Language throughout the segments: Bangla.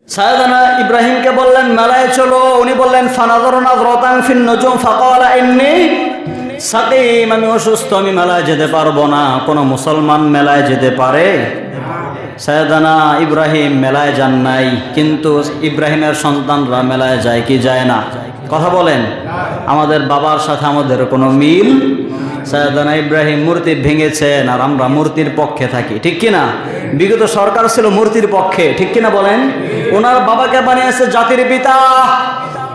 সাইয়েদনা ইব্রাহিমকে বললেন মেলায় চলো, উনি বললেন ফানাযরা নাযরাতান ফিন নুজুম ফাকালা ইন্নী সাকিম, আমি অসুস্থ, আমি মেলায় যেতে পারবো না। কোন মুসলমান মেলায় যেতে পারে? সাইয়েদনা ইব্রাহিম মেলায় যান নাই, কিন্তু ইব্রাহিমের সন্তানরা মেলায় যায় কি যায় না? কথা বলেন, আমাদের বাবার সাথে আমাদের কোনো মিল? সাইয়েদনা ইব্রাহিম মূর্তি ভেঙেছেন আর আমরা মূর্তির পক্ষে থাকি, ঠিক কিনা? বিগত সরকার ছিল মূর্তির পক্ষে, ঠিক কিনা বলেন? ওনার বাবাকে বানিয়েছে জাতির পিতা,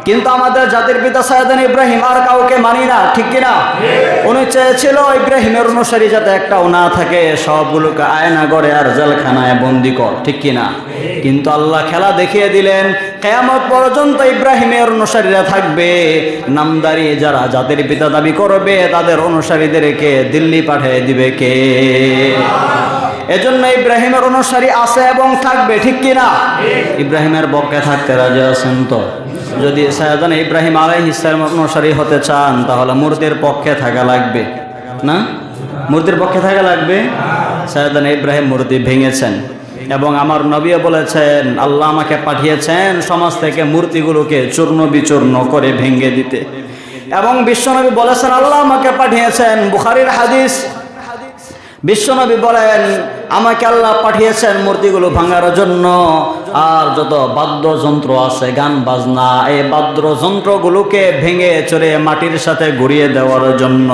কিন্তু আমাদের জাতির পিতা সাইয়েদনা ইব্রাহিম আর কাউকে মানি না, ঠিক কিনা? উনি চেয়েছিল ইব্রাহিমের অনুসারী যাতে একটাও না থাকে, সবগুলোকে আয়না গড়ে আর জেলখানায় বন্দি কর, ঠিক কিনা? কিন্তু আল্লাহ খেলা দেখিয়ে দিলেন, কিয়ামত পর্যন্ত ইব্রাহিমের অনুসারীরা থাকবে। নামদারি যারা জাতির পিতা দাবি করবে তাদের অনুসারীদেরকে দিল্লি পাঠিয়ে দিবে কে? এজন্য ইব্রাহিমের অনুসারী আছে এবং থাকবে, ঠিক কিনা? ইব্রাহিমের পক্ষে থাকতে রাজি আছেন তো? যদি সাইয়েদনা ইব্রাহিম আলাইহিস সালামের অনুসারী হতে চান তাহলে মূর্তির পক্ষে থাকা লাগবে না? মূর্তির পক্ষে থাকা লাগবে। সাইয়েদনা ইব্রাহিম মূর্তি ভেঙেছেন এবং আমার নবীও বলেছেন আল্লাহ আমাকে পাঠিয়েছেন সমাজ থেকে মূর্তিগুলোকে চূর্ণ বিচূর্ণ করে ভেঙে দিতে। এবং বিশ্বনবী বলেছেন আল্লাহ আমাকে পাঠিয়েছেন, বুখারীর হাদিস, বিশ্বনবী বলেন আমাকে আল্লাহ পাঠিয়েছেন মূর্তিগুলো ভাঙার জন্য, আর যত বাদ্যযন্ত্র আছে গান বাজনা, এই বাদ্যযন্ত্রগুলোকে ভেঙে চড়ে মাটির সাথে ঘুরিয়ে দেওয়ার জন্য।